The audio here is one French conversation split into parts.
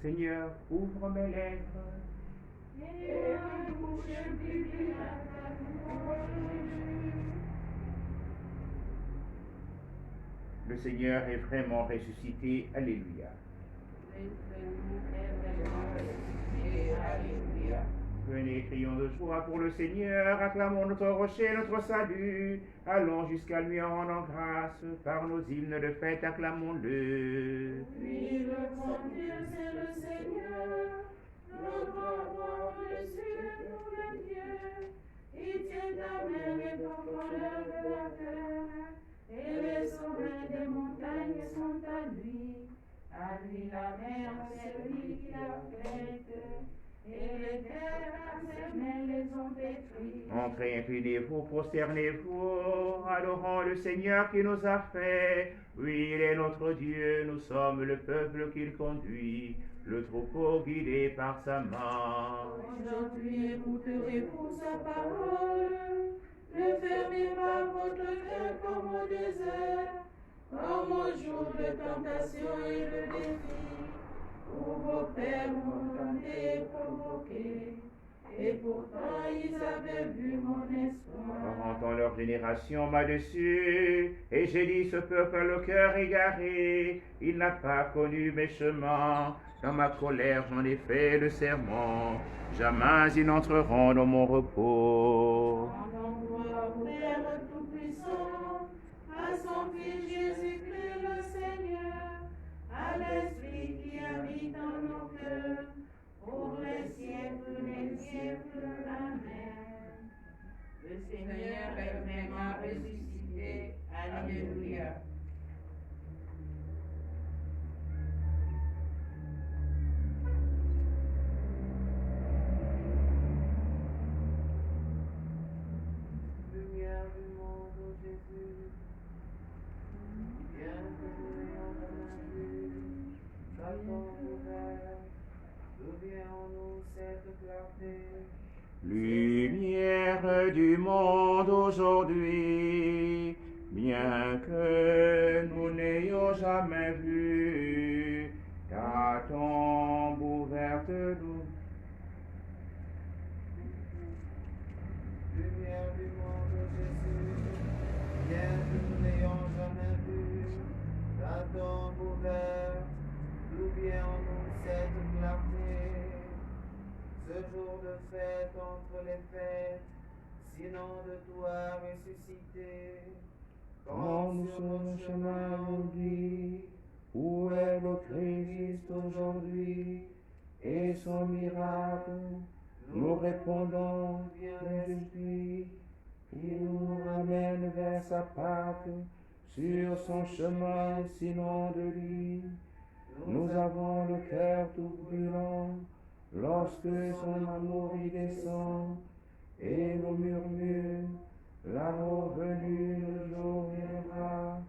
Seigneur, ouvre mes lèvres. Et ma bouche publiera ta louange. Le Seigneur est vraiment ressuscité. Alléluia. Alléluia. Venez, crions de joie pour le Seigneur, acclamons notre rocher, notre salut. Allons jusqu'à lui en rendant grâce, par nos hymnes de fête, acclamons-le. Oui, le grand Dieu, c'est le Seigneur, notre roi au-dessus de tous les dieux. Il tient ta main les profondeurs de la terre, et les sommets des montagnes sont à lui. À lui la mer, c'est lui qui l'a faite, et les terres à ses mains les ont détruites. Entrez, inclinez-vous, prosternez-vous, adorons le Seigneur qui nous a fait. Oui, il est notre Dieu, nous sommes le peuple qu'il conduit, le troupeau guidé par sa main. Aujourd'hui, écouterez-vous sa parole, ne fermez pas votre cœur comme au désert, comme au jour de tentation et de défi, où vos pères m'ont tenté et provoqué, et pourtant ils avaient vu mon espoir. Entends leur génération là-dessus, et j'ai dit ce peuple a le cœur égaré, il n'a pas connu mes chemins, dans ma colère j'en ai fait le serment, jamais ils n'entreront dans mon repos. Rendons gloire au Père Tout-Puissant, à son Fils Jésus-Christ le Seigneur, à l'Esprit qui habite dans nos cœurs, pour les siècles des siècles. Amen. Le Seigneur est vraiment ressuscité. Alléluia. Lumière du monde, ô Jésus, bien que nous n'ayons rien vu, Satan ouvert, d'où vient en nous cette clarté? Lumière du monde aujourd'hui, bien que nous n'ayons jamais vu, ta tombe ouverte nous. Lumière du monde, ô Jésus, bien que nous n'ayons jamais vu, ta tombe ouverte, d'où vient en nous cette clarté? Ce jour de fête entre les fêtes, sinon de toi ressuscité, Quand nous sur le chemin aujourd'hui, où est le Christ aujourd'hui, et son miracle, nous répondons, bien je suis, il nous ramène vers sa Pâque, sur son chemin, sinon de lui. Nous avons le cœur tout brûlant, lorsque son amour y descend, et nous murmure, l'amour venu le jour viendra,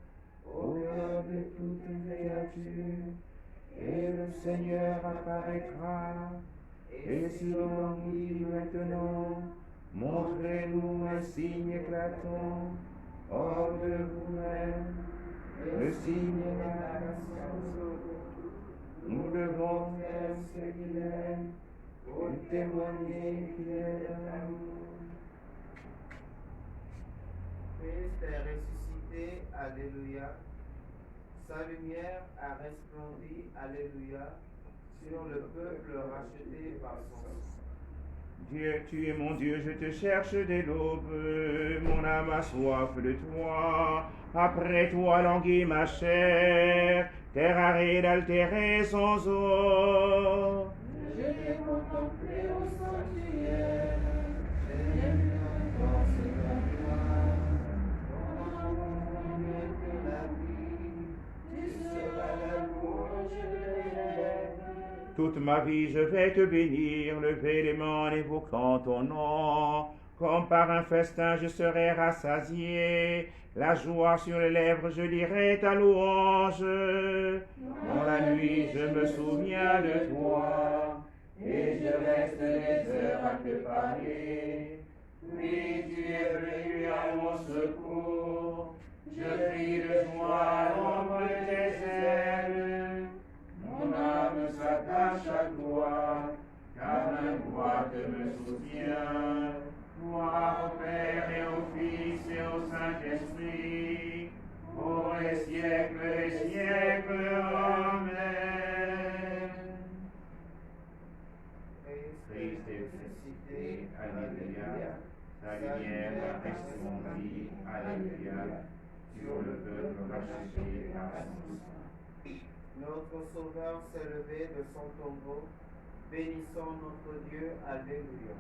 au cœur de toutes les créatures, et le Seigneur apparaîtra, et si l'on nous dit maintenant, montrez-nous un signe éclatant, hors de vous-même, le signe de la nation. Nous devons faire ce qu'il aime, pour témoigner qu'il est l'amour. Christ est ressuscité, Alléluia. Sa lumière a resplendi, Alléluia, sur le peuple racheté par son sang. Dieu, tu es mon Dieu, je te cherche dès l'aube, mon âme a soif de toi, après toi languit ma chair, terre aride altérée sans eau. Je l'ai contemplé au sanctuaire, j'ai vu encore ce gloire. Mon amour mieux que la vie, tu seras la louange de mes lèvres. Toute ma vie je vais te bénir, lever les mains en évoquant ton nom. Comme par un festin je serai rassasié, la joie sur les lèvres je dirai ta louange. Dans la nuit je me souviens de toi, et je reste des heures à te parler. Oui, tu es venu à mon secours, je crie de joie à l'ombre de tes ailes. Mon âme s'attache me soutiens. Gloire au Père et au Fils et au Saint-Esprit, pour les siècles des siècles. Amen. Christ est ressuscité, Alléluia. Sa lumière a resplendie, Alléluia, sur le peuple racheté par son sang. Notre Sauveur s'est levé de son tombeau. Bénissons notre Dieu. Alléluia.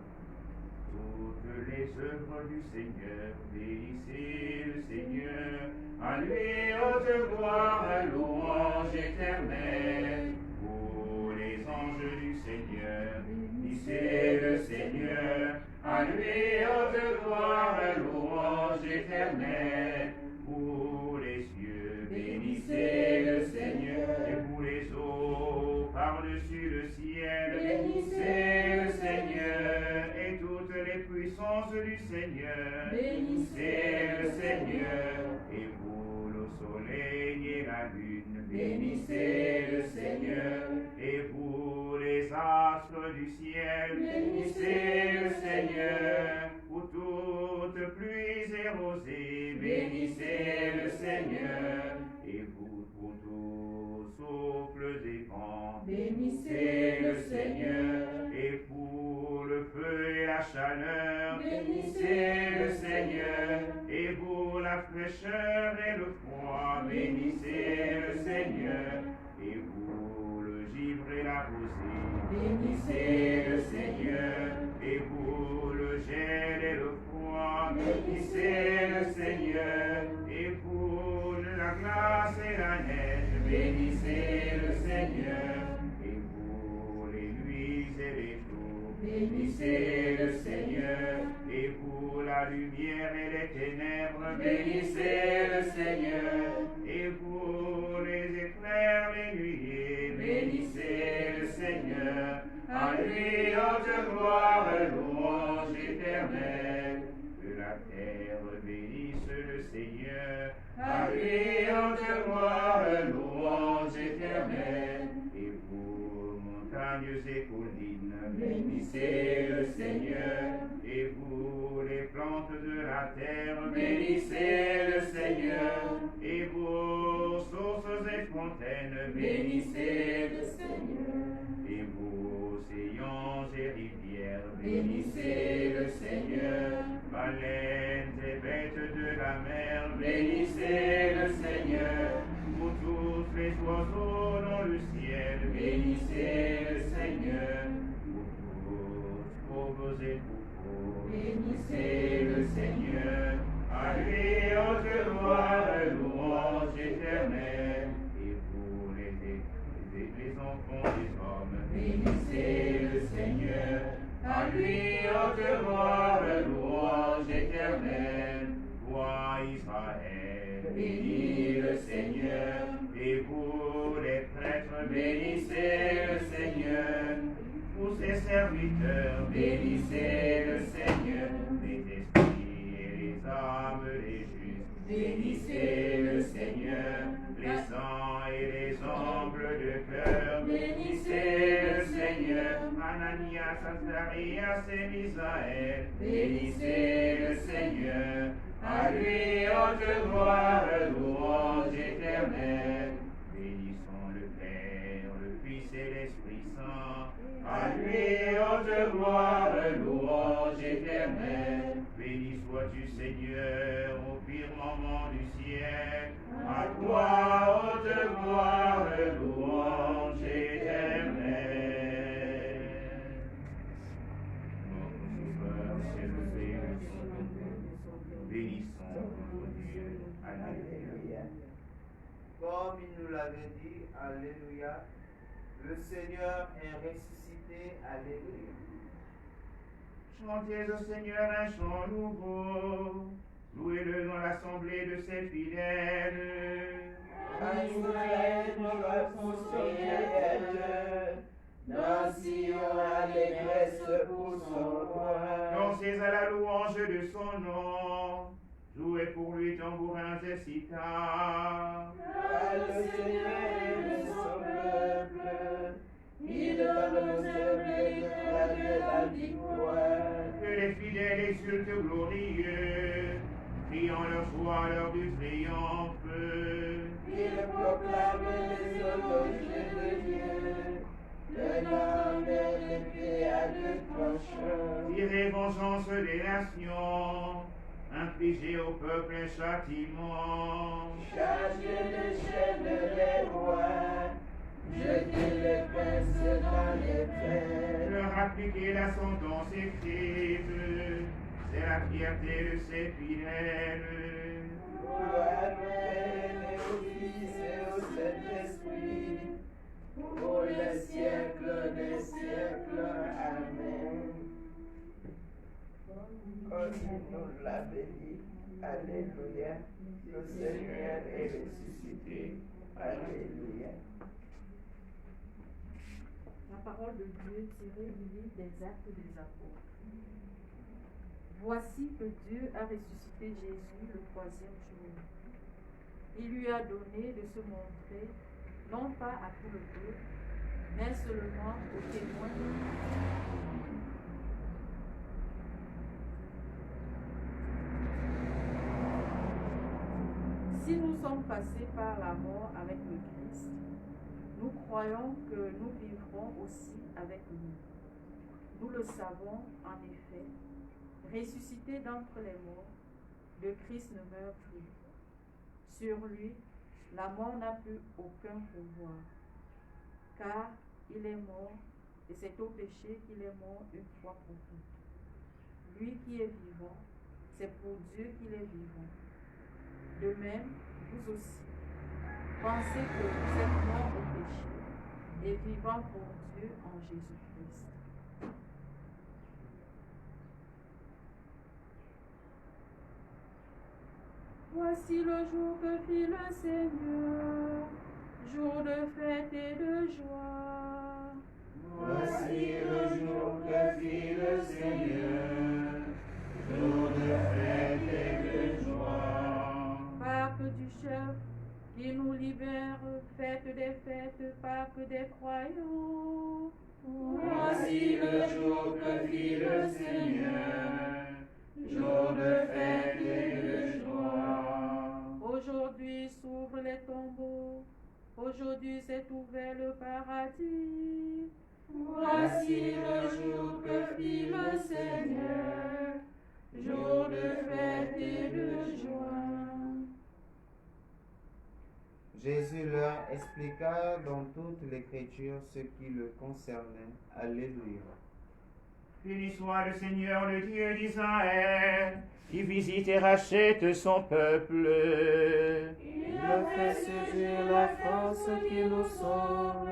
Toutes les œuvres du Seigneur, bénissez le Seigneur. À lui haute gloire, louange éternelle. Pour les anges du Seigneur, bénissez le Seigneur. À lui haute gloire, louange éternelle. Pour les cieux, bénissez le Seigneur. Et pour les eaux, par-dessus le ciel, bénissez le Seigneur. Et toutes les puissances du Seigneur, bénissez le Seigneur. Et vous, le soleil et la lune, bénissez le Seigneur. Et vous, les astres du ciel, bénissez le Seigneur. Pour toute pluie et rosée, bénissez le Seigneur. Et vous, pour tout souffle des vents, bénissez le Seigneur. Et pour le feu et la chaleur, bénissez le Seigneur. Et pour la fraîcheur et le froid, bénissez le Seigneur. Et pour le givre et la rosée, bénissez le Seigneur. Et pour le gel et le froid, bénissez le Seigneur. Et pour la glace et la neige, bénissez le Seigneur. Et pour les nuits et les jours, bénissez le Seigneur. Et pour la lumière et les ténèbres, bénissez le Seigneur. Et pour les éclairs, les nuées, bénissez le Seigneur. À lui haute gloire, louange éternelle. Que la terre bénisse le Seigneur. À lui haute gloire, louange éternelle. Et vous, montagnes et collines, bénissez le Seigneur. Et vous, les plantes de la terre, bénissez le Seigneur. Et vos sources et fontaines, bénissez le Seigneur. Et vos océans et rivières, bénissez le Seigneur. Baleines et bêtes de la mer, bénissez le Seigneur. Pour tous les oiseaux dans le ciel, bénissez le Seigneur. Pour tous pauvres et troupeaux, bénissez le Seigneur. À lui haute gloire, louange éternelle. Et pour les enfants des hommes, bénissez le Seigneur. À lui haute gloire, louange éternelle. Toi, Israël, bénis le Seigneur. Et vous, les prêtres, bénissez le Seigneur. Pour ses serviteurs, bénissez le Seigneur. Les esprits et les âmes, les justes, bénissez le Seigneur. Les saints et les humbles de cœur, bénissez le Seigneur. Ananias, Azarias et Misaël, bénissez le Seigneur. À lui haute gloire, louange éternelle. Bénissons le Père, le Fils et l'Esprit Saint. À lui haute gloire, louange éternelle. Béni sois-tu, Seigneur, au firmament du ciel. À toi, haute gloire, louange éternelle. Notre Sauveur s'est levé de son tombeau. Bénissons notre Dieu. Alléluia. Comme il nous l'avait dit, Alléluia, le Seigneur est ressuscité, Alléluia. Chantez au Seigneur un chant nouveau, louez-le dans l'assemblée de ses fidèles. À Israël, notre consolateur, dans Sion, allégresse pour son roi. Dansez à la louange de son nom, jouez pour lui tambourins et sitars. Car le Seigneur est son peuple, il donne aux humbles les grâces de la victoire. glorieux, criant leur joie lors du triomphe. Il proclame les homologues de Dieu, le nom de l'épée à deux tranchants. Tirez vengeance des nations, infligez au peuple un châtiment. Chargez de chaînes les rois, jetez les princes dans les fers. Leur appliquer la sentence écrite, c'est la fierté de ses fidèles. Gloire et au Fils et au Saint-Esprit, pour les siècles des siècles. Amen. Comme il nous l'avait dit, Alléluia, le Seigneur est ressuscité. Alléluia. La parole de Dieu tirée du livre des Actes des Apôtres. Voici que Dieu a ressuscité Jésus le troisième jour. Il lui a donné de se montrer, non pas à tout le peuple, mais seulement aux témoins de Dieu. Si nous sommes passés par la mort avec le Christ, nous croyons que nous vivrons aussi avec lui. Nous le savons, en effet, ressuscité d'entre les morts, le Christ ne meurt plus. Sur lui, la mort n'a plus aucun pouvoir, car il est mort, et c'est au péché qu'il est mort une fois pour toutes. Lui qui est vivant, c'est pour Dieu qu'il est vivant. De même, vous aussi, pensez que vous êtes morts au péché et vivants pour Dieu en Jésus-Christ. Voici le jour que fit le Seigneur, jour de fête et de joie. Voici le jour que fit le Seigneur, jour de fête et de joie. Pâques du chef qui nous libère, fête des fêtes, Pâques des croyants. Voici le jour que fit le Seigneur, jour de fête et de joie. Aujourd'hui s'ouvrent les tombeaux, aujourd'hui s'est ouvert le paradis. Voici le jour que fit le Seigneur, jour de fête et de joie. Jésus leur expliqua dans toute l'Écriture ce qui le concernait. Alléluia. Béni soit le Seigneur, le Dieu d'Israël, qui visite et rachète son peuple. Il a fait surgir la force qui nous sauve,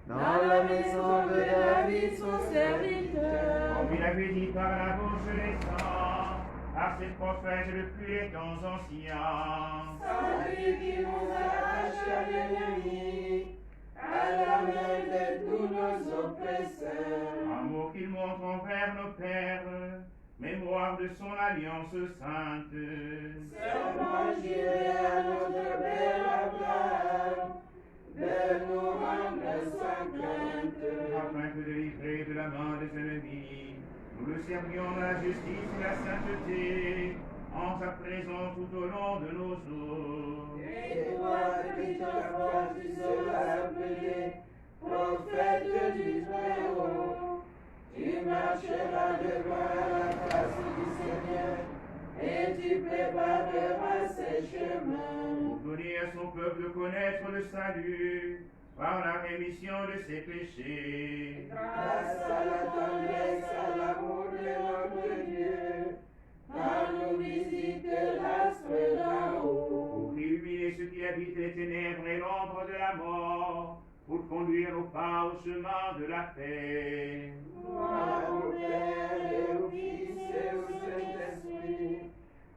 dans la maison de David son serviteur. Comme il avait dit par la bouche des saints, par ses prophètes depuis les temps anciens. Celui qui nous arrache à l'ennemi, à la main de tous nos oppresseurs. Amour qu'il montre envers nos pères, mémoire de son alliance sainte. Serment juré à notre père Abraham, de nous rendre sans crainte. Afin que délivrés de la main des ennemis, nous le servions dans la justice et la sainteté, en sa présence tout au long de nos jours. Et toi, qui t'envoies, tu seras appelé prophète du Très-Haut. Tu marcheras devant la face du Seigneur, et tu prépareras ses chemins. Pour donner à son peuple de connaître le salut, par la rémission de ses péchés. Grâce à la tendresse, à l'amour de notre Dieu, quand nous visite l'astre d'en haut. Pour illuminer ceux qui habitent les ténèbres et l'ombre de la mort, pour conduire nos pas au chemin de la paix. Gloire au Père et au Fils et au Saint-Esprit,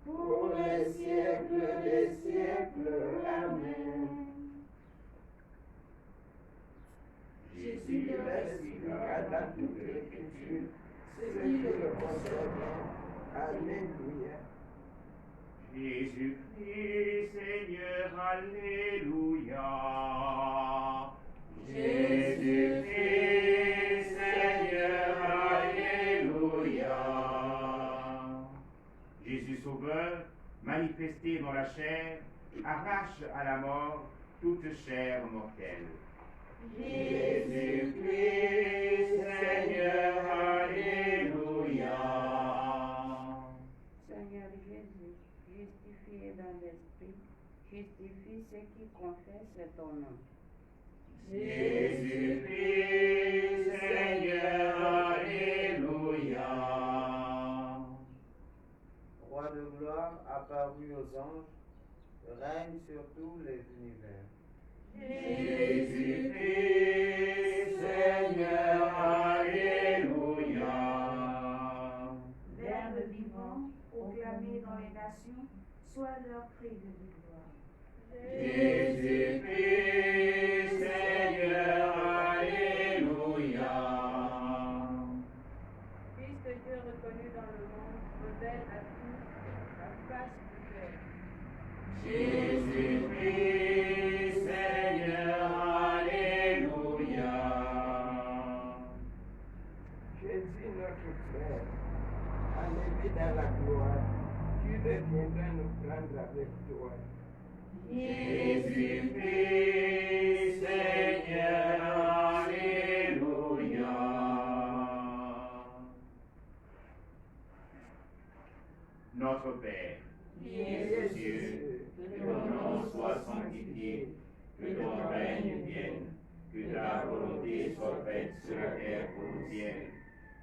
pour les siècles des siècles. Amen. Jésus leur expliquera dans toute l'Écriture ce qui le concerne. Alléluia. Jésus-Christ, Seigneur, Alléluia. Jésus-Christ, Seigneur, Alléluia. chair, arrache à la mort toute chair mortelle. Jésus-Christ, Seigneur, Alléluia. Seigneur Jésus, justifié dans l'esprit, justifie ceux qui confessent ton nom. Jésus-Christ, Seigneur, Alléluia. Roi de gloire apparu aux anges, règne sur tous les univers. Jésus-Christ, Seigneur, Alléluia. Verbe vivant, proclamé dans les nations, soit leur cri de victoire. Jésus-Christ, Seigneur, Alléluia. Fils de Dieu reconnu dans le monde, révèle à tous la face du Père. Jésus-Christ, Seigneur, Alléluia. Jésus, notre frère, enlevé dans la gloire, tu reviendras nous prendre avec toi. Jésus-Christ, Seigneur, Alléluia. Notre Père, Qui es aux cieux, que ton nom soit sanctifié, que ton règne vienne, que ta volonté soit faite sur la terre comme au ciel.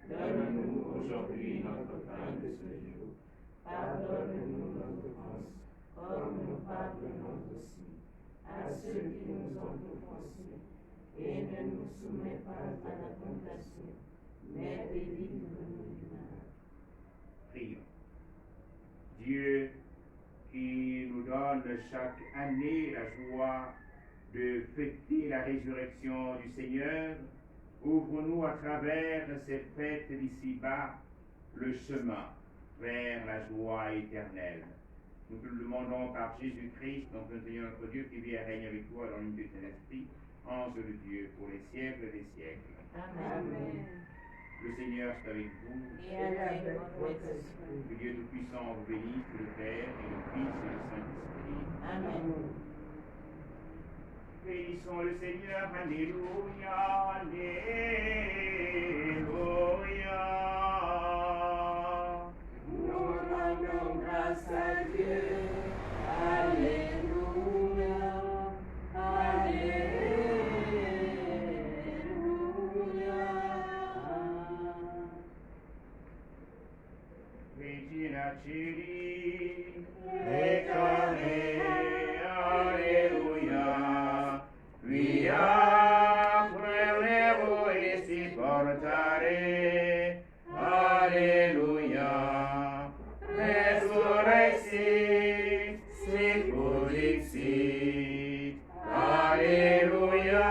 Donne-nous aujourd'hui notre pain de ce jour. Pardonne-nous nos offenses, comme nous pardonnons aussi à ceux qui nous ont offensés. Et ne nous soumets pas à la tentation, mais délivre-nous du mal. prions. Dieu qui nous donne chaque année la joie de fêter la résurrection du Seigneur, ouvre-nous à travers ces fêtes d'ici-bas le chemin vers la joie éternelle. Nous te le demandons par Jésus-Christ, donc le Seigneur notre Dieu, qui vit et règne avec toi dans l'unité de Saint-Esprit, ange de Dieu, pour les siècles des siècles. Amen. Le Seigneur soit avec vous. Et avec votre esprit. Que Dieu Tout-Puissant vous bénisse, le Père et le Fils et le Saint-Esprit. Amen. Bénissons le Seigneur. Alléluia, Alléluia. Nous rendons grâce à Dieu. Alléluia. Alléluia. Regina Celi, Ecce, Alleluia. Via prelevo e si portare. Alleluia. Resurrexit, sicut dixit. Alleluia.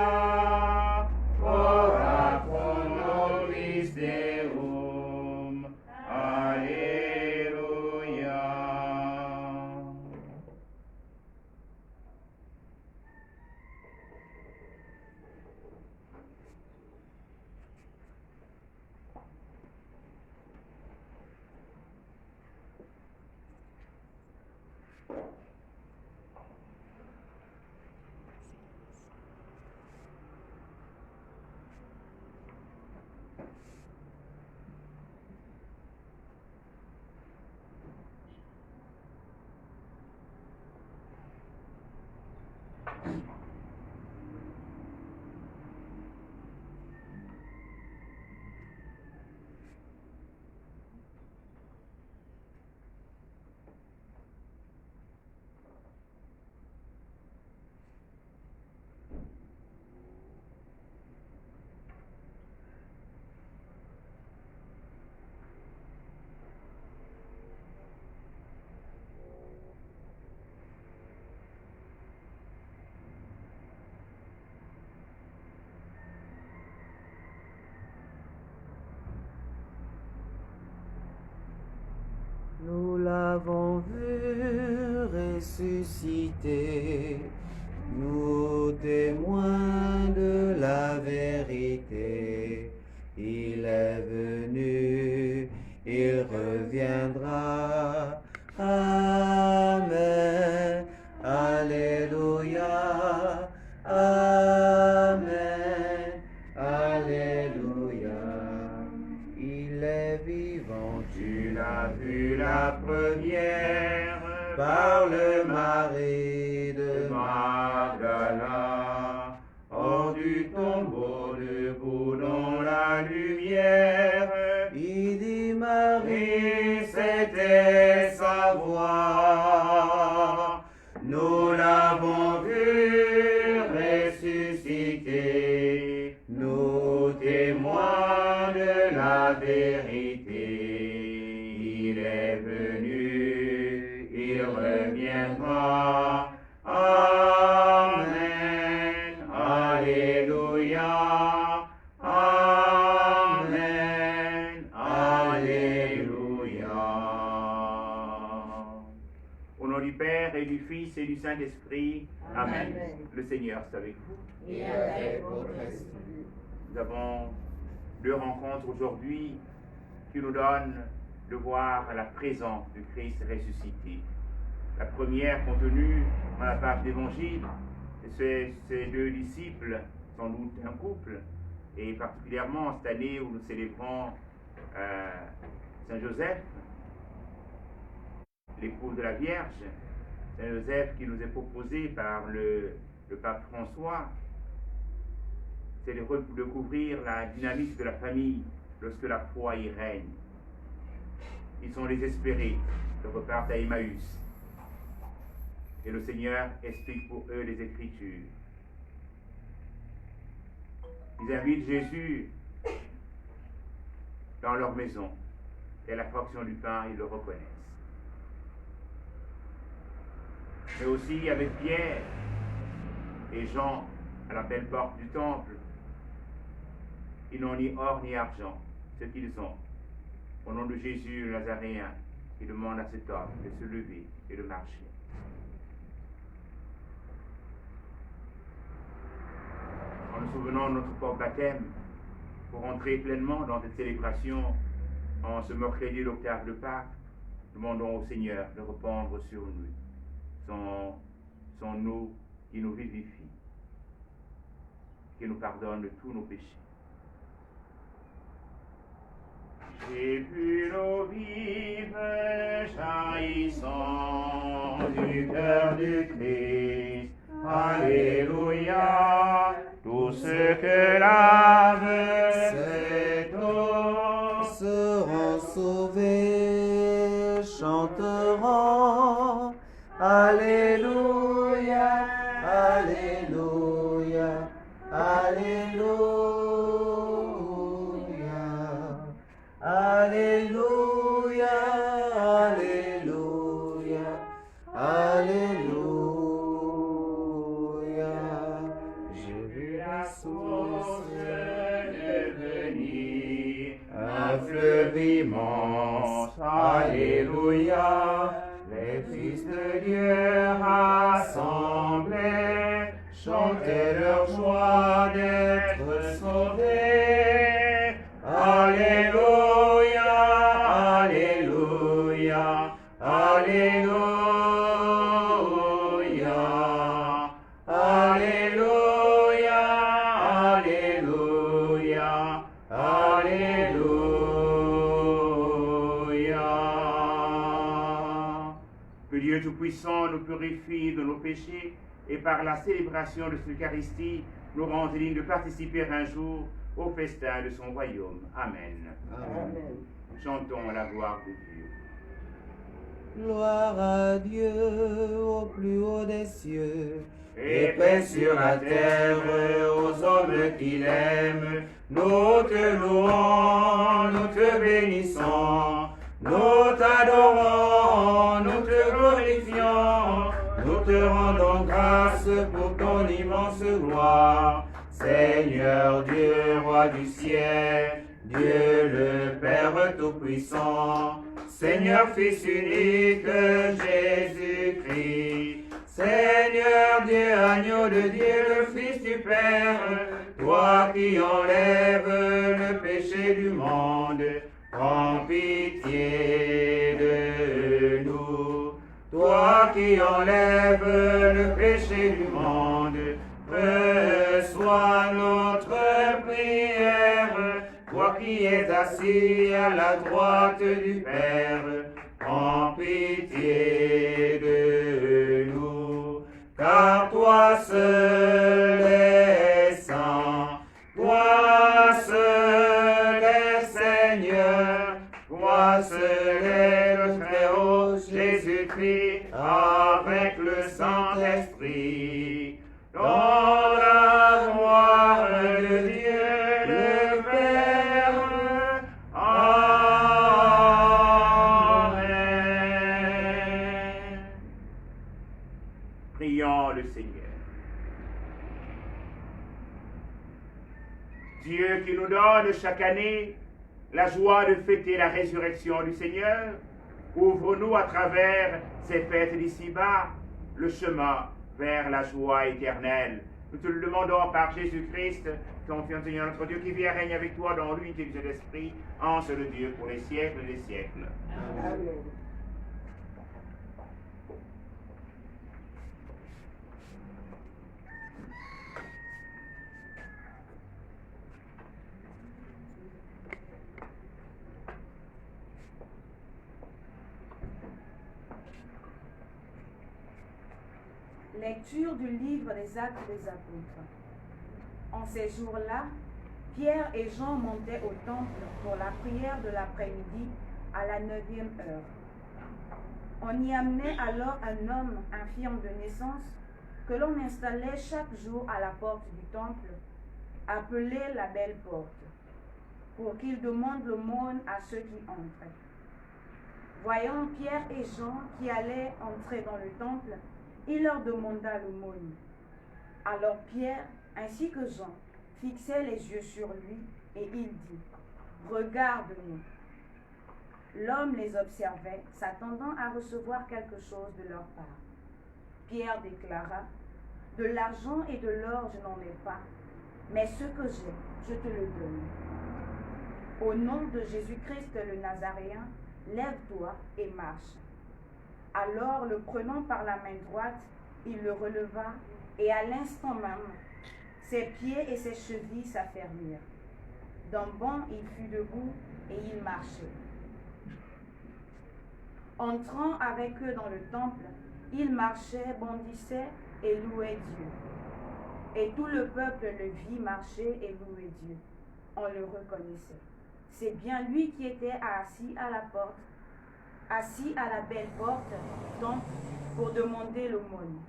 Ora pro nobis Deum. Alleluia. Nous l'avons vu ressusciter, nous témoins de la vérité. Il est venu, il reviendra. Amen. Alléluia. Il est vivant, tu l'as vu la première par le mari de Magdala. Hors du tombeau, debout dans la lumière, il dit Marie, c'était sa voix. Nous l'avons vu ressusciter, nous témoins de la vérité. Il est venu, il reviendra. Amen. Alléluia. Amen. Alléluia. Au nom du Père et du Fils et du Saint-Esprit. Amen. Amen. Le Seigneur est avec vous. Et avec votre esprit. Nous avons deux rencontres aujourd'hui qui nous donnent de voir la présence du Christ ressuscité. La première contenue dans la page d'Évangile, c'est ces deux disciples, sans doute un couple, et particulièrement cette année où nous célébrons Saint Joseph, l'époux de la Vierge, Saint Joseph qui nous est proposé par le pape François, c'est de découvrir la dynamique de la famille lorsque la foi y règne. Ils sont désespérés, ils repartent à Emmaüs. Et le Seigneur explique pour eux les Écritures. Ils invitent Jésus dans leur maison. Et à la fraction du pain, ils le reconnaissent. Mais aussi avec Pierre et Jean à la belle porte du temple. Ils n'ont ni or ni argent, ce qu'ils ont. Au nom de Jésus le Nazaréen, il demande à cet homme de se lever et de marcher. En nous souvenant de notre propre baptême, pour entrer pleinement dans cette célébration, en ce mercredi d'octave de Pâques, demandons au Seigneur de répandre sur nous son eau qui nous vivifie, qui nous pardonne de tous nos péchés. J'ai vu l'eau vive jaillissant du cœur du Christ. Alléluia. Tout ce que lave cette eau seront sauvés, chanteront. Alléluia, Alléluia, Alléluia, Alléluia, Alléluia, Alléluia. J'ai vu la source devenir un fleuve immense. Alléluia. Les fils de Dieu rassemblés chantaient leur joie d'être sauvés. Alléluia, Alléluia, Alléluia, Alléluia, Alléluia, Alléluia. Que Dieu Tout-Puissant nous purifie de nos péchés et par la célébration de cette Eucharistie nous rende dignes de participer un jour au festin de son royaume. Amen. Amen. Chantons la gloire de Dieu. Gloire à Dieu au plus haut des cieux, et paix sur la terre aux hommes qu'il aime. Nous te louons, nous te bénissons, nous t'adorons, nous te glorifions, nous te rendons grâce pour ton immense gloire. Seigneur Dieu, roi du ciel, Dieu le Père Tout-Puissant, Seigneur Fils unique, Jésus-Christ, Seigneur Dieu, agneau de Dieu, le Fils du Père, toi qui enlèves le péché du monde, prends pitié de nous. Toi qui enlèves le péché du monde, reçois notre prière. qui es assis à la droite du Père, prends pitié de nous, car toi seul es saint, toi seul es Seigneur, toi seul es le Très-Haut Jésus-Christ, avec le Saint-Esprit, dans la gloire de Dieu le Père. Amen. Prions le Seigneur. Dieu qui nous donne chaque année la joie de fêter la résurrection du Seigneur, ouvre-nous à travers ces fêtes d'ici-bas le chemin vers la joie éternelle. Nous te le demandons par Jésus-Christ, ton Fils Seigneur notre Dieu, qui vit et règne avec toi dans l'unité du Saint-Esprit, en seul Dieu, pour les siècles des siècles. Amen. Lecture du livre des Actes des Apôtres. En ces jours-là, Pierre et Jean montaient au temple pour la prière de l'après-midi à la 9e heure. On y amenait alors un homme infirme de naissance que l'on installait chaque jour à la porte du temple, appelée la Belle Porte, pour qu'il demande l'aumône à ceux qui entraient. Voyant Pierre et Jean qui allaient entrer dans le temple, il leur demanda l'aumône. Alors Pierre, ainsi que Jean, fixaient les yeux sur lui et il dit, « Regarde-nous. » L'homme les observait, s'attendant à recevoir quelque chose de leur part. Pierre déclara, « De l'argent et de l'or je n'en ai pas, mais ce que j'ai, je te le donne. Au nom de Jésus-Christ le Nazaréen, lève-toi et marche. » Alors, le prenant par la main droite, il le releva, et à l'instant même, ses pieds et ses chevilles s'affermirent. D'un bond, il fut debout et il marchait. Entrant avec eux dans le temple, il marchait, bondissait et louait Dieu. Et tout le peuple le vit marcher et louer Dieu. On le reconnaissait. C'est bien lui qui était assis à la porte, assis à la Belle Porte, donc, pour demander l'aumône.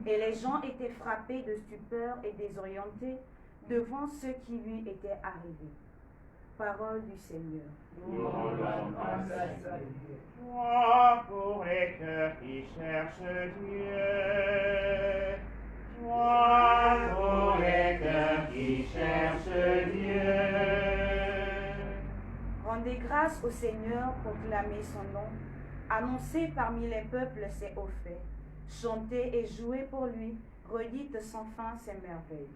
Et les gens étaient frappés de stupeur et désorientés devant ce qui lui était arrivé. Parole du Seigneur. Toi pour les cœurs qui cherchent Dieu, toi pour les cœurs qui cherchent Dieu. Rendez grâce au Seigneur, proclamez son nom, annoncez parmi les peuples ses hauts faits, chantez et jouez pour lui, redites sans fin ses merveilles.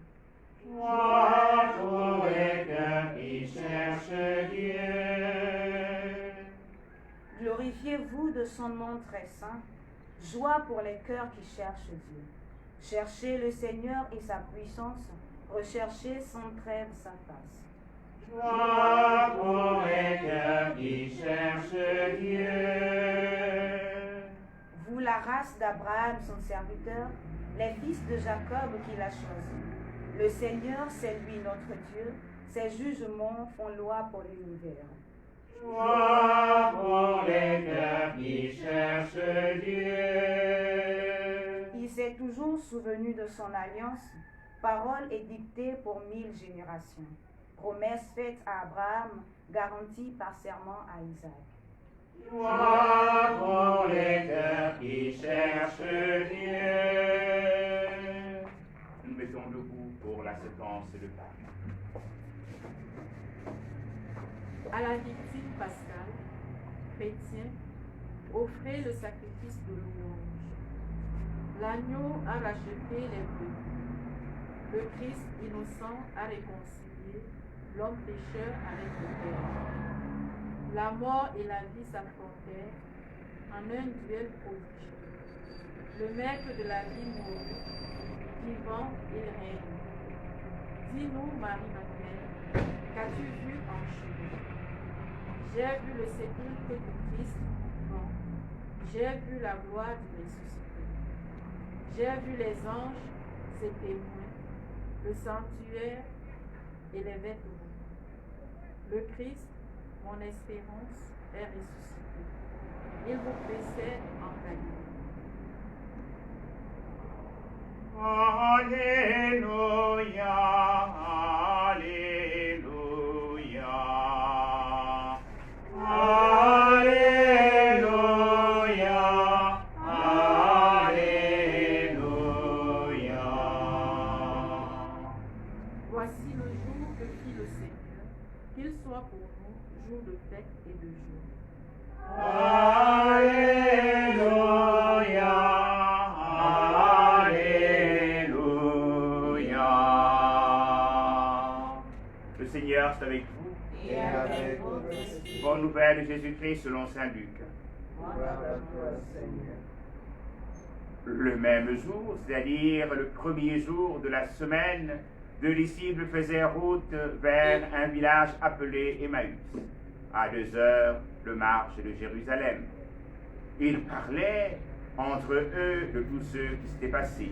Toi pour les cœurs qui cherchent Dieu. Glorifiez-vous de son nom très saint, joie pour les cœurs qui cherchent Dieu. Cherchez le Seigneur et sa puissance, recherchez sans trêve sa face. Joie pour les cœurs qui cherchent Dieu. Vous, la race d'Abraham, son serviteur, les fils de Jacob qu'il a choisis. Le Seigneur, c'est lui notre Dieu, ses jugements font loi pour l'univers. Joie pour les cœurs qui cherchent Dieu. Il s'est toujours souvenu de son alliance, parole édictée pour 1000 générations. Promesse faite à Abraham, garantie par serment à Isaac. Joie pour les cœurs qui cherchent Dieu. Nous mettons debout pour la séquence de Pâques. À la victime pascale, chrétien, offrez le sacrifice de louange. L'agneau a racheté les brebis. Le Christ innocent a réconcilié l'homme pécheur avec le Père. La mort et la vie s'affrontèrent en un duel prodigieux. Le maître de la vie mourut, vivant il règne. Dis-nous, Marie-Madeleine, qu'as-tu vu en chemin? J'ai vu le sépulcre du Christ vivant. J'ai vu la gloire du ressuscité. J'ai vu les anges, ses témoins, le sanctuaire et les vêtements. Le Christ, mon espérance, est ressuscité. Il vous précède en Galilée. Alléluia, Alléluia, Alléluia, Alléluia. Voici le jour que fit le Seigneur, qu'il soit pour nous jour de fête et de joie. Alléluia, Alléluia. Le Seigneur est avec vous. Et avec votre esprit. Bonne nouvelle de Jésus-Christ selon saint Luc. Gloire à toi, Seigneur. Le même jour, c'est-à-dire le premier jour de la semaine, deux disciples faisaient route vers un village appelé Emmaüs, à 2 heures de marche de Jérusalem. Ils parlaient entre eux de tout ce qui s'était passé.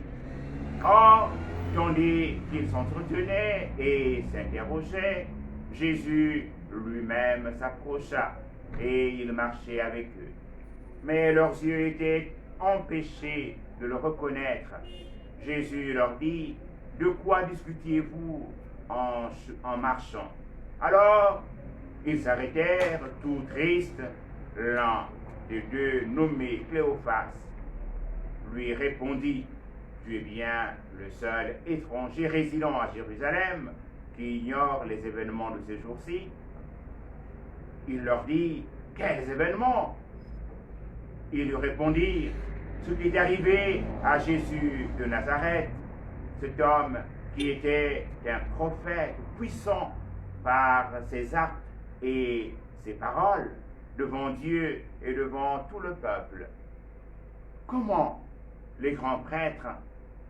Or, tandis qu'ils s'entretenaient et s'interrogeaient, Jésus lui-même s'approcha et il marchait avec eux. Mais leurs yeux étaient empêchés de le reconnaître. Jésus leur dit: de quoi discutiez-vous en marchant? Alors, ils s'arrêtèrent tout tristes. L'un des deux, nommé Cléophas, lui répondit: tu es bien le seul étranger résidant à Jérusalem qui ignore les événements de ces jours-ci. Il leur dit: quels événements? Ils lui répondirent: ce qui est arrivé à Jésus de Nazareth, cet homme qui était un prophète puissant par ses actes et ses paroles devant Dieu et devant tout le peuple. Comment les grands prêtres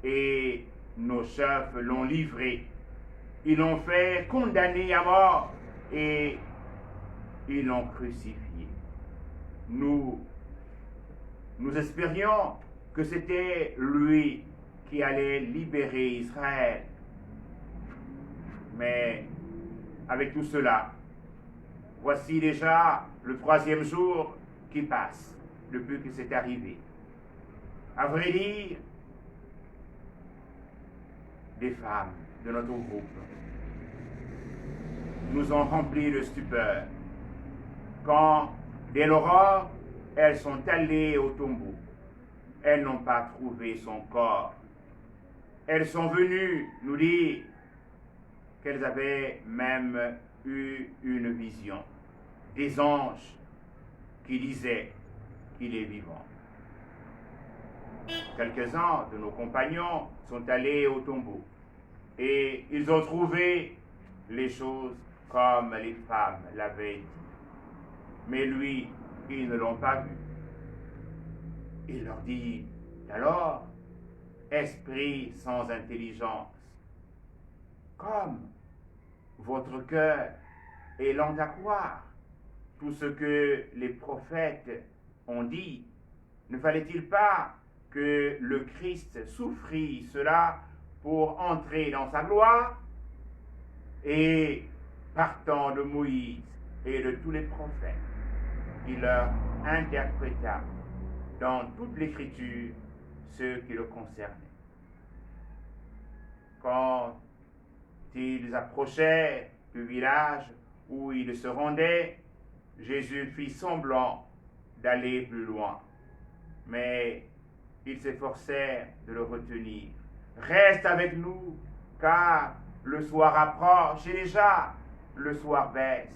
et nos chefs l'ont livré? Ils l'ont fait condamner à mort et ils l'ont crucifié. Nous espérions que c'était lui qui allait libérer Israël. Mais avec tout cela, voici déjà le 3e jour qui passe depuis que c'est arrivé. À vrai dire, des femmes de notre groupe nous ont remplis de stupeur quand, dès l'aurore, elles sont allées au tombeau. Elles n'ont pas trouvé son corps. Elles sont venues nous dire qu'elles avaient même eu une vision, des anges qui disaient qu'il est vivant. Quelques-uns de nos compagnons sont allés au tombeau et ils ont trouvé les choses comme les femmes l'avaient dit. Mais lui, ils ne l'ont pas vu. Il leur dit alors: esprit sans intelligence, comme votre cœur est lent à croire tout ce que les prophètes ont dit, ne fallait-il pas que le Christ souffrit cela pour entrer dans sa gloire? Et partant de Moïse et de tous les prophètes, il leur interpréta dans toute l'écriture ce qui le concernait. Quand ils approchèrent du village où ils se rendaient, Jésus fit semblant d'aller plus loin, mais ils s'efforcèrent de le retenir. Reste avec nous, car le soir approche et déjà le soir baisse.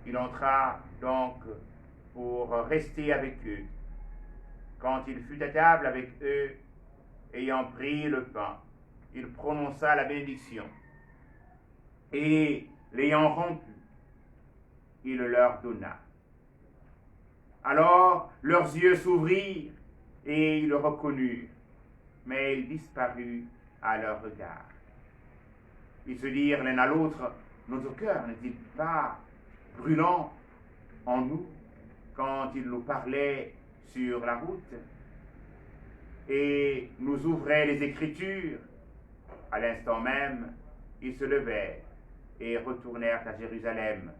Il entra donc pour rester avec eux. Quand il fut à table avec eux, ayant pris le pain, il prononça la bénédiction et, l'ayant rompu, il le leur donna. Alors leurs yeux s'ouvrirent et ils le reconnurent, mais il disparut à leur regard. Ils se dirent l'un à l'autre: notre cœur n'était pas brûlant en nous quand il nous parlait sur la route et nous ouvrait les Écritures? À l'instant même, ils se levèrent et retournèrent à Jérusalem.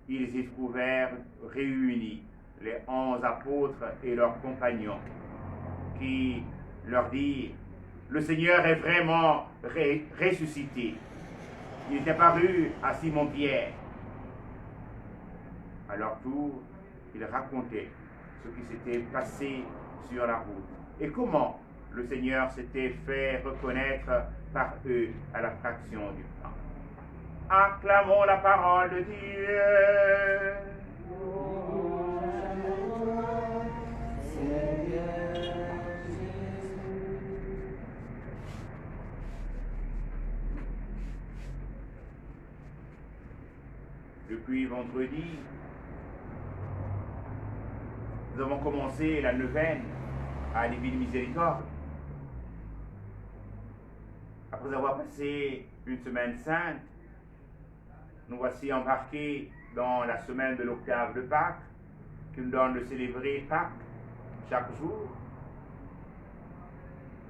Ils y trouvèrent réunis les 11 apôtres et leurs compagnons, qui leur dirent: le Seigneur est vraiment ressuscité. Il est apparu à Simon-Pierre. À leur tour, ils racontaient ce qui s'était passé sur la route et comment le Seigneur s'était fait reconnaître par eux à la fraction du pain. Acclamons la parole de Dieu. Depuis vendredi, nous avons commencé la neuvaine à Divine Miséricorde. Après avoir passé une semaine sainte, nous voici embarqués dans la semaine de l'octave de Pâques, qui nous donne de célébrer Pâques chaque jour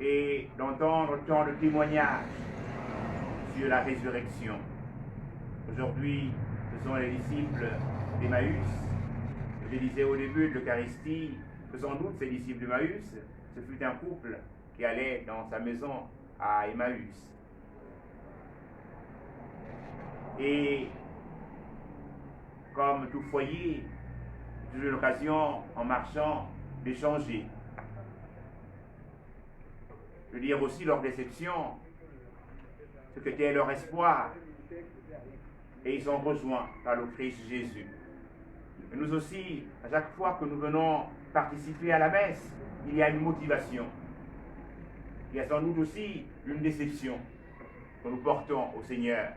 et d'entendre tant de témoignages sur la résurrection. Aujourd'hui, ce sont les disciples d'Emmaüs. Je disais au début de l'Eucharistie que sans doute ces disciples d'Emmaüs, ce fut un couple qui allait dans sa maison à Emmaüs. Et comme tout foyer, j'ai eu l'occasion, en marchant, d'échanger. De dire aussi leur déception, ce qu'était leur espoir. Et ils sont rejoints par le Christ Jésus. Et nous aussi, à chaque fois que nous venons participer à la messe, il y a une motivation. Il y a sans doute aussi une déception que nous portons au Seigneur.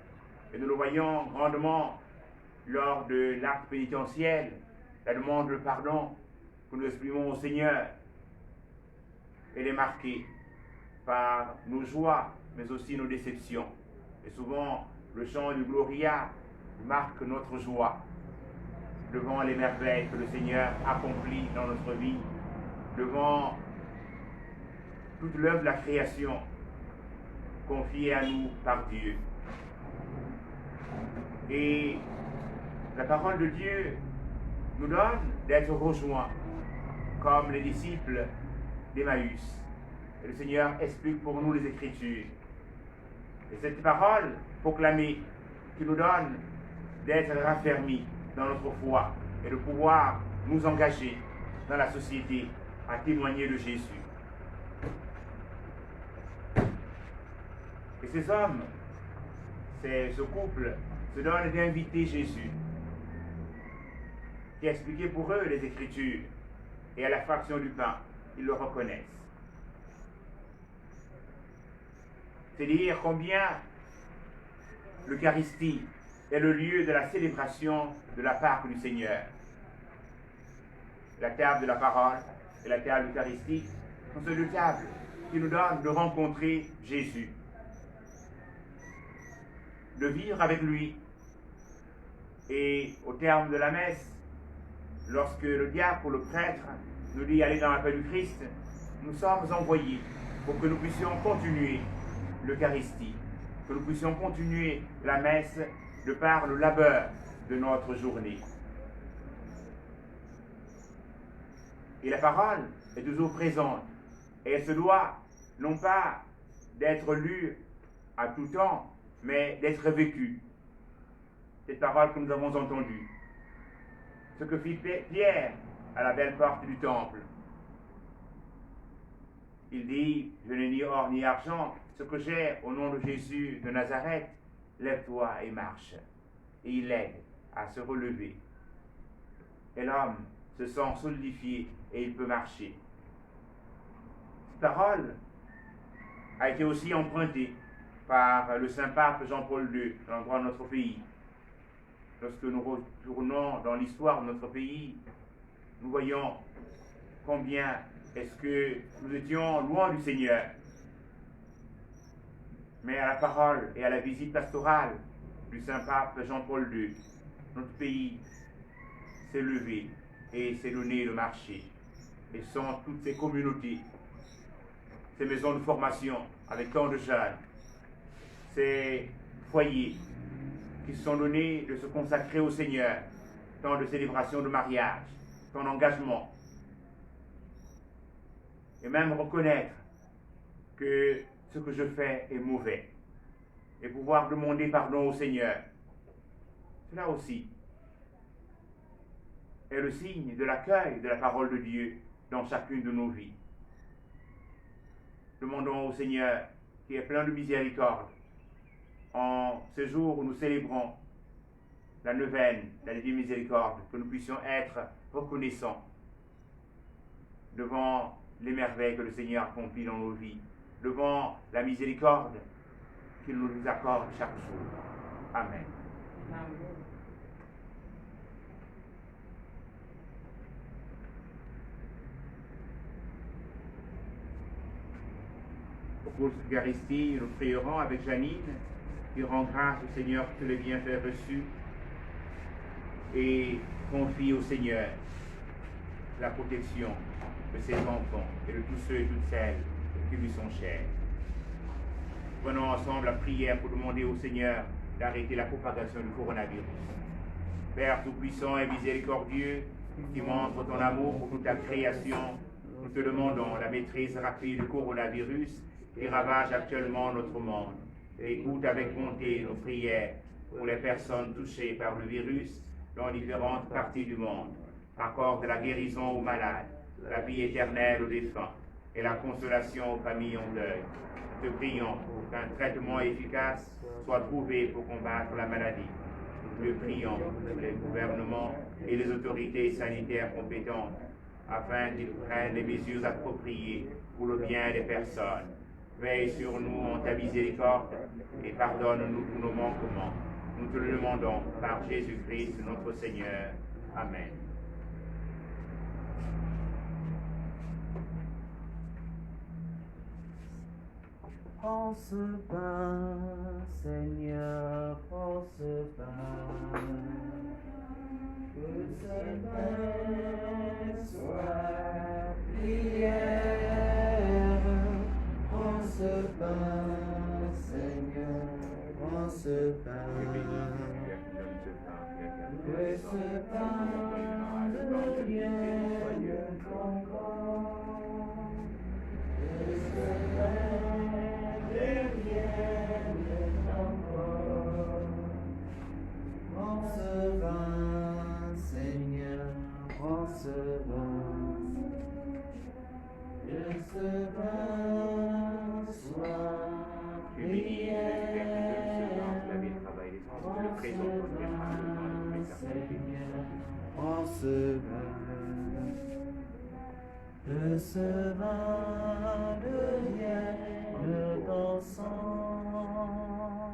Et nous le voyons grandement lors de l'acte pénitentiel, la demande de pardon que nous exprimons au Seigneur. Elle est marquée par nos joies, mais aussi nos déceptions. Et souvent, le chant du Gloria marque notre joie devant les merveilles que le Seigneur accomplit dans notre vie, devant toute l'œuvre de la création confiée à nous par Dieu. Et la parole de Dieu nous donne d'être rejoints comme les disciples d'Emmaüs. Et le Seigneur explique pour nous les Écritures. Et cette parole proclamée qui nous donne d'être raffermis dans notre foi et de pouvoir nous engager dans la société à témoigner de Jésus. Et ces hommes, ce couple, se donne d'inviter Jésus, qui a expliqué pour eux les Écritures, et à la fraction du pain, ils le reconnaissent. C'est dire combien l'Eucharistie est le lieu de la célébration de la Pâque du Seigneur. La table de la parole et la table eucharistique sont ces deux tables qui nous donnent de rencontrer Jésus, de vivre avec lui. Et au terme de la messe, lorsque le diacre ou le prêtre nous dit aller dans la paix du Christ, nous sommes envoyés pour que nous puissions continuer l'Eucharistie, que nous puissions continuer la messe de par le labeur de notre journée. Et la parole est toujours présente, et elle se doit non pas d'être lue à tout temps, mais d'être vécue. Cette parole que nous avons entendue, ce que fit Pierre à la belle porte du temple. Il dit: je n'ai ni or ni argent, ce que j'ai au nom de Jésus de Nazareth, lève-toi et marche. Et il l'aide à se relever. Et l'homme se sent solidifié et il peut marcher. Cette parole a été aussi empruntée par le Saint-Pape Jean-Paul II dans l'endroit de notre pays. Lorsque nous retournons dans l'histoire de notre pays, nous voyons combien est-ce que nous étions loin du Seigneur. Mais à la parole et à la visite pastorale, du Saint-Pape Jean-Paul II, notre pays s'est levé et s'est donné le marché. Et sont toutes ces communautés, ces maisons de formation avec tant de jeunes, ces foyers qui se sont donnés de se consacrer au Seigneur, tant de célébrations de mariage, tant d'engagement, et même reconnaître que ce que je fais est mauvais, et pouvoir demander pardon au Seigneur. Cela aussi est le signe de l'accueil de la parole de Dieu dans chacune de nos vies. Demandons au Seigneur, qui est plein de miséricorde, en ce jour où nous célébrons la neuvaine, la divine miséricorde, que nous puissions être reconnaissants devant les merveilles que le Seigneur accomplit dans nos vies, devant la miséricorde qu'il nous accorde chaque jour. Amen. Amen. Au cours de cette Eucharistie, nous prierons avec Janine, qui rend grâce au Seigneur pour tous les bienfaits reçus et confie au Seigneur la protection de ses enfants et de tous ceux et toutes celles qui lui sont chers. Prenons ensemble la prière pour demander au Seigneur d'arrêter la propagation du coronavirus. Père Tout-Puissant et miséricordieux, qui montre ton amour pour toute ta création, nous te demandons la maîtrise rapide du coronavirus qui ravage actuellement notre monde. Écoute avec bonté nos prières pour les personnes touchées par le virus dans différentes parties du monde. Accorde la guérison aux malades, la vie éternelle aux défunts et la consolation aux familles en deuil. Te prions qu'un traitement efficace soit trouvé pour combattre la maladie. Nous te prions pour les gouvernements et les autorités sanitaires compétentes afin qu'ils prennent les mesures appropriées pour le bien des personnes. Veille sur nous en ta miséricorde et pardonne-nous tous nos manquements. Nous te le demandons par Jésus-Christ notre Seigneur. Amen. Prends ce pain, Seigneur, prends ce pain. Que ce pain soit prière. Prends ce pain, Seigneur, prends ce pain. Que ce pain devienne ton corps. Que ce pain devienne ton corps. Prends ce vin, Seigneur, prends ce vin. Que ce vin soit prière. Prends ce vin, que ce vin devienne ton sang,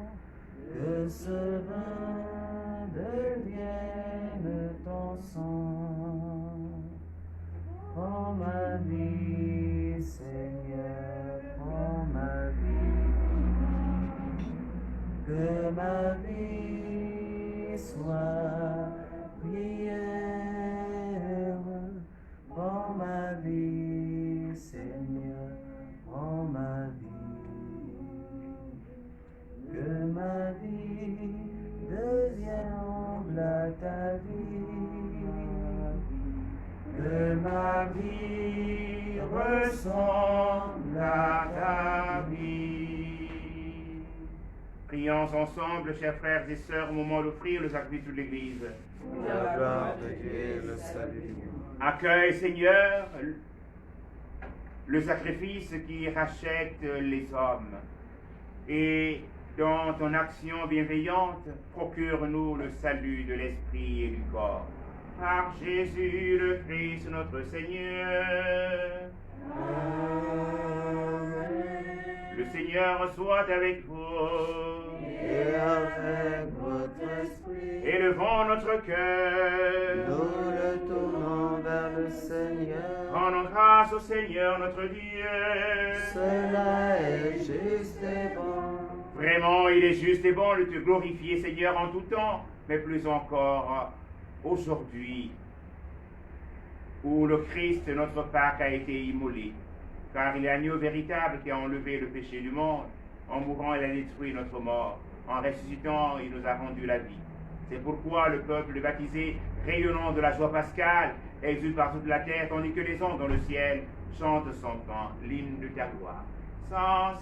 que ce vin devienne ton sang. Prends ma vie, Seigneur, prends ma vie, que ma vie soit prière. Prends ma vie, Seigneur, prends ma vie, que ma vie devienne à ta vie, que ma vie ressemble à ta vie. Prions ensemble, chers frères et sœurs, au moment d'offrir le sacrifice de l'Église. La gloire de Dieu et le salut du monde. Accueille, Seigneur, le sacrifice qui rachète les hommes. Et dans ton action bienveillante, procure-nous le salut de l'esprit et du corps. Par Jésus le Christ, notre Seigneur. Le Seigneur soit avec vous. Et avec votre esprit, Élevons notre cœur. nous le tournons vers le Seigneur. Rendons grâce au Seigneur notre Dieu. Cela est juste et bon. Vraiment, il est juste et bon de te glorifier, Seigneur, en tout temps, mais plus encore aujourd'hui, où le Christ, notre Pâque, a été immolé, car il est l'agneau véritable qui a enlevé le péché du monde. En mourant, il a détruit notre mort. En ressuscitant, il nous a rendu la vie. C'est pourquoi le peuple baptisé, rayonnant de la joie pascale, exulte par toute la terre, tandis que les anges dans le ciel chantent sans fin l'hymne de ta gloire. Sans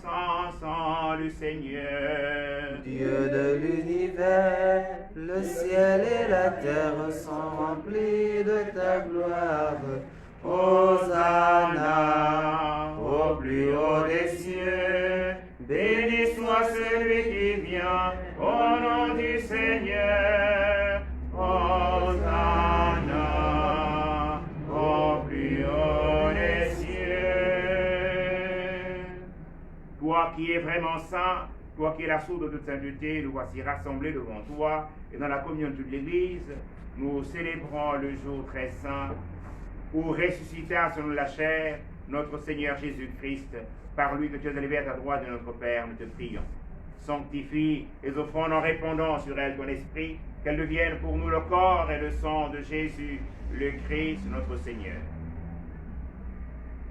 le Seigneur. Dieu de l'univers, le ciel et la terre sont remplis de ta gloire. Hosanna au plus haut des cieux. Béni soit celui qui vient au nom du Seigneur. Hosanna au plus haut des cieux. Toi qui es vraiment saint, toi qui es la source de toute sainteté, nous voici rassemblés devant toi et dans la communion de toute l'Église, nous célébrons le jour très saint où ressuscita selon la chair notre Seigneur Jésus-Christ, par lui que tu as élevé à ta droite de notre Père, nous te prions. Sanctifie les offrandes en répandant sur elles ton esprit, qu'elles deviennent pour nous le corps et le sang de Jésus, le Christ, notre Seigneur.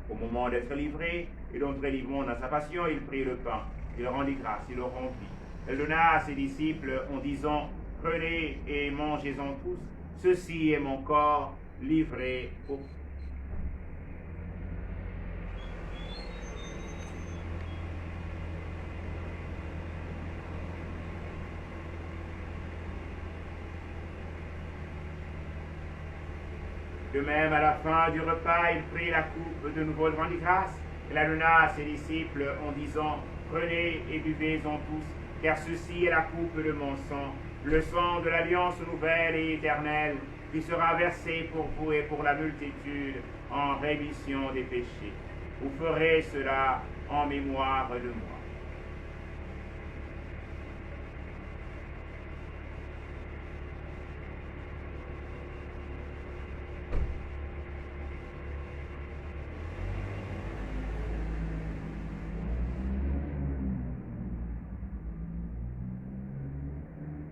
Au moment d'être livré et d'entrer librement dans sa passion, il prit le pain, il rendit grâce, il le rompit. Il donna à ses disciples en disant, prenez et mangez-en tous, ceci est mon corps livré au De même, à la fin du repas, il prit la coupe de nouveau, il rendit grâce, et la donna à ses disciples en disant, prenez et buvez-en tous, car ceci est la coupe de mon sang, le sang de l'alliance nouvelle et éternelle, qui sera versé pour vous et pour la multitude en rémission des péchés. Vous ferez cela en mémoire de moi.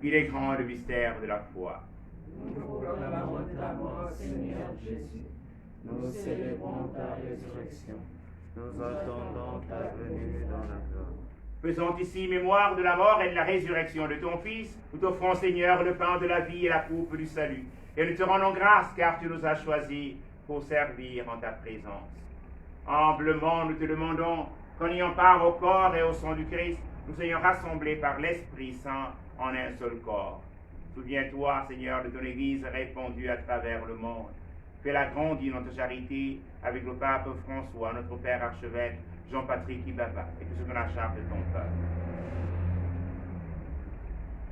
Il est grand le mystère de la foi. Nous proclamons ta mort, Seigneur Jésus. Nous célébrons ta résurrection. Nous attendons ta venue dans la gloire. Faisons ici mémoire de la mort et de la résurrection de ton Fils, nous t'offrons, Seigneur, le pain de la vie et la coupe du salut. Et nous te rendons grâce car tu nous as choisis pour servir en ta présence. Humblement, nous te demandons qu'en ayant part au corps et au sang du Christ, nous soyons rassemblés par l'Esprit Saint en un seul corps. Souviens-toi, Seigneur, de ton Église répandue à travers le monde. Fais-la grandir dans ta charité avec le pape François, notre Père archevêque, Jean-Patrick Ibaba, et tout ce qu'on a charge de ton peuple.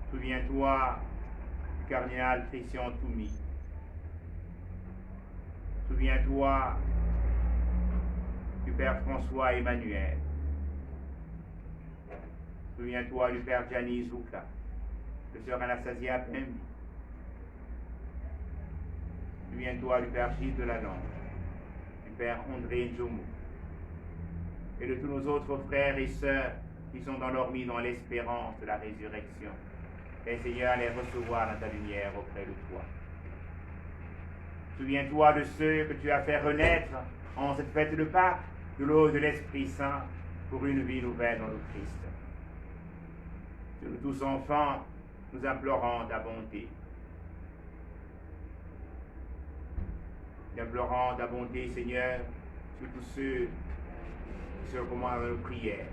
Souviens-toi du cardinal Christian Toumi. Souviens-toi du Père François Emmanuel. Souviens-toi du Père Gianni Zucca, de Sœur Anastasia Pembi. Souviens-toi du Père Gilles de la Lange, du Père André Njomo, et de tous nos autres frères et sœurs qui sont endormis dans l'espérance de la résurrection. Et Seigneur, les recevoir dans ta lumière auprès de toi. Souviens-toi de ceux que tu as fait renaître en cette fête de Pâques, de l'eau de l'Esprit Saint, pour une vie nouvelle dans le Christ. Sur nous tous enfants, nous implorons ta bonté. Nous implorons ta bonté, Seigneur, sur tous ceux qui se recommandent à nos prières,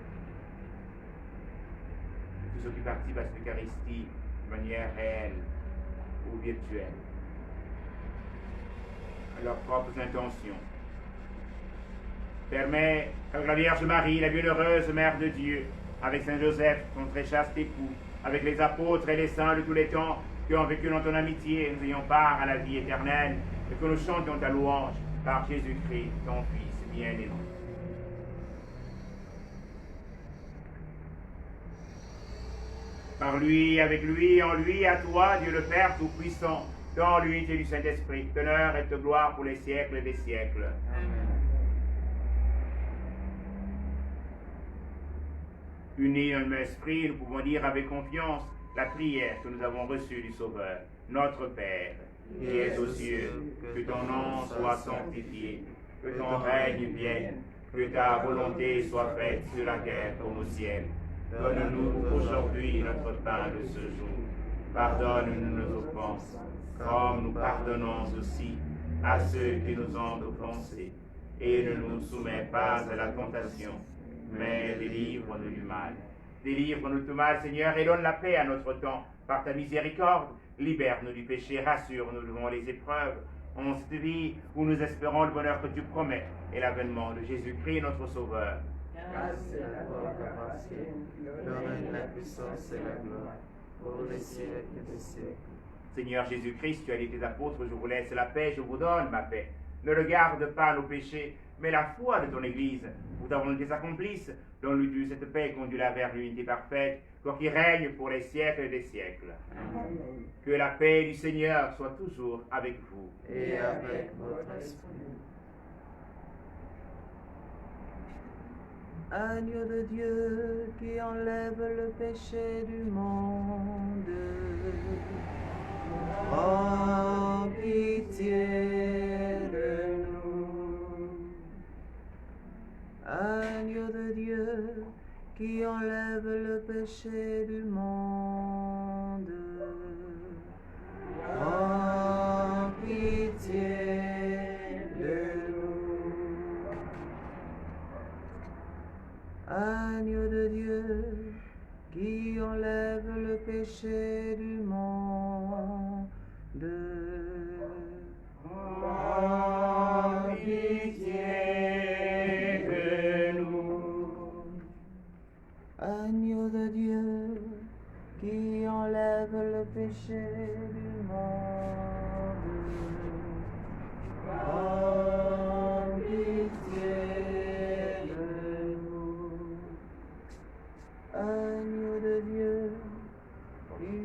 sur tous ceux qui participent à cette Eucharistie de manière réelle ou virtuelle, à leurs propres intentions. Permets qu'avec la Vierge Marie, la bienheureuse Mère de Dieu, avec Saint Joseph, ton très chaste époux, avec les apôtres et les saints de tous les temps qui ont vécu dans ton amitié, nous ayons part à la vie éternelle et que nous chantions ta louange par Jésus-Christ, ton Fils bien-aimé. Par lui, avec lui, en lui, à toi, Dieu le Père Tout-Puissant, dans l'unité du Saint-Esprit, honneur et de gloire pour les siècles des siècles. Amen. Unis dans le même esprit, nous pouvons dire avec confiance la prière que nous avons reçue du Sauveur. Notre Père, qui es aux cieux, que ton nom soit sanctifié, que ton règne vienne, que ta volonté soit faite sur la terre comme au ciel. Donne-nous aujourd'hui notre pain de ce jour. Pardonne-nous nos offenses, comme nous pardonnons aussi à ceux qui nous ont offensés. Et ne nous soumets pas à la tentation, mais délivre-nous du mal. Délivre-nous du mal, Seigneur, et donne la paix à notre temps. Par ta miséricorde, libère-nous du péché, rassure-nous devant les épreuves. En cette vie où nous espérons le bonheur que tu promets et l'avènement de Jésus-Christ, notre Sauveur. Grâce et la gloire t'appartiennent, le règne, la puissance et la gloire, pour les siècles des siècles. Seigneur Jésus-Christ, tu as dit tes apôtres, je vous laisse la paix, je vous donne ma paix. Ne regarde pas nos péchés, mais la foi de ton Église, où ta volonté s'accomplisse. Donne-lui cette paix et conduis-la vers l'unité parfaite, toi qui règne pour les siècles des siècles. Amen. Que la paix du Seigneur soit toujours avec vous. Et avec votre esprit. Agneau de Dieu qui enlève le péché du monde, prends pitié de nous. Agneau de Dieu qui enlève le péché du monde, prends pitié de nous. Agneau de Dieu qui enlève le péché du monde, prends pitié de nous. Agneau de Dieu qui enlève le péché du monde, prends pitié de nous. Agneau de Dieu qui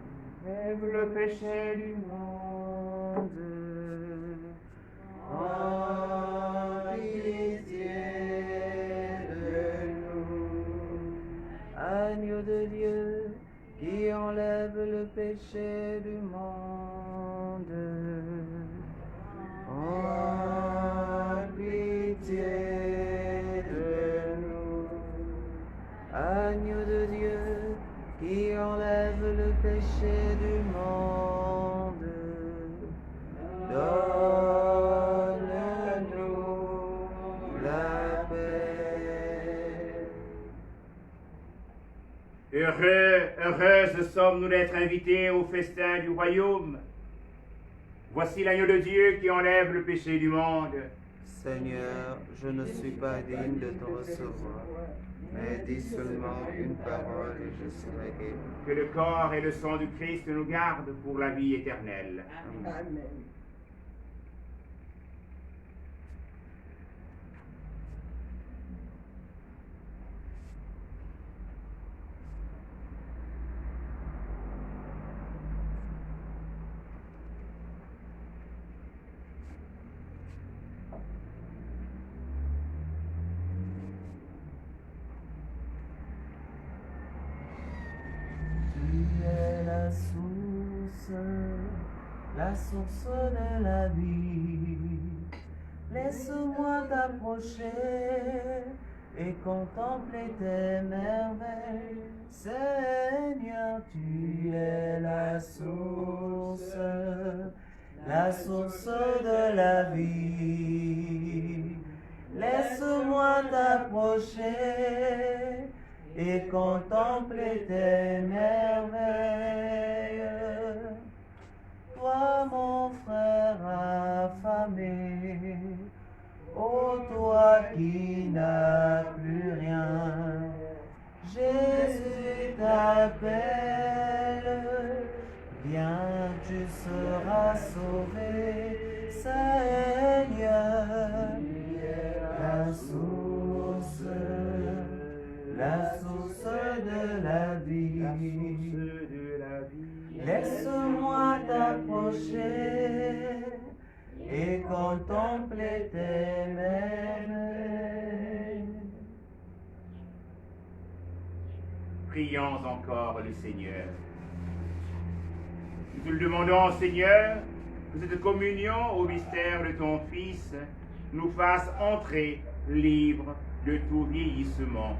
enlève le péché du monde, prends pitié de nous. Agneau de Dieu qui enlève le péché du monde, prends pitié de nous. Agneau de Dieu qui enlève le péché du monde, donne-nous la paix. Heureuses sommes-nous d'être invités au festin du royaume. Voici l'agneau de Dieu qui enlève le péché du monde. Seigneur, je ne suis pas digne de te recevoir, mais dis seulement une parole et je serai guéri. Que le corps et le sang du Christ nous gardent pour la vie éternelle. Amen. Tu es la source de la vie. Laisse-moi t'approcher et contempler tes merveilles. Seigneur, tu es la source de la vie. Laisse-moi t'approcher et contempler tes merveilles. Toi, mon frère affamé, ô toi qui n'as plus rien, Jésus t'appelle, viens, tu seras sauvé, Seigneur, la source de la vie. Laisse-moi t'approcher et contempler tes merveilles. Prions encore le Seigneur. Nous te le demandons, Seigneur, que cette communion au mystère de ton Fils nous fasse entrer libres de tout vieillissement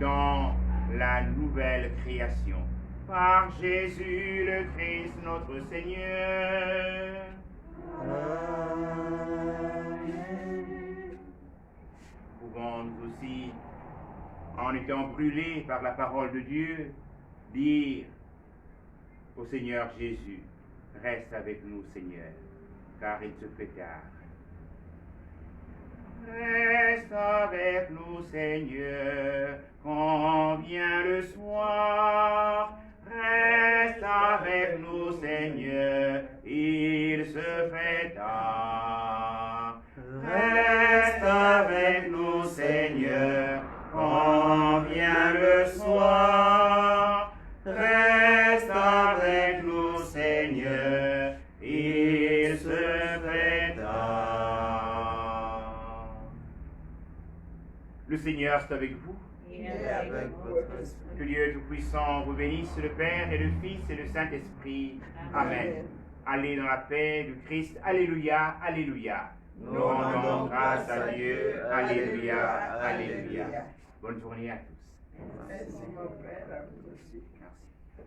dans la nouvelle création. Par Jésus le Christ notre Seigneur. Pouvons nous aussi, en étant brûlés par la parole de Dieu, dire au Seigneur Jésus, reste avec nous, Seigneur, car il se fait tard. Reste avec nous, Seigneur, quand vient le soir. Reste avec nous, Seigneur, il se fait tard. Reste avec nous, Seigneur, quand vient le soir. Reste avec nous, Seigneur, il se fait tard. Le Seigneur est avec vous. Et avec votre esprit. Que Dieu Tout-Puissant vous bénisse, le Père et le Fils et le Saint-Esprit. Amen. Allez dans la paix du Christ. Alléluia, alléluia. Nous rendons grâce à Dieu. Alléluia, alléluia. Bonne journée à tous. Merci, mon Père, à vous aussi. Merci.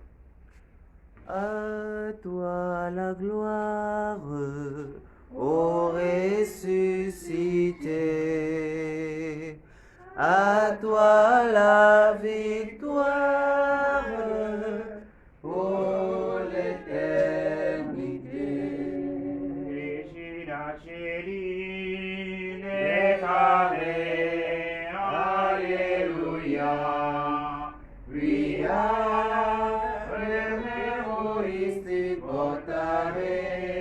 À toi la gloire, ô ressuscité. À toi la victoire, ô l'éternité. Regina Celi, Letare, Alléluia. Via, rememoristi portare.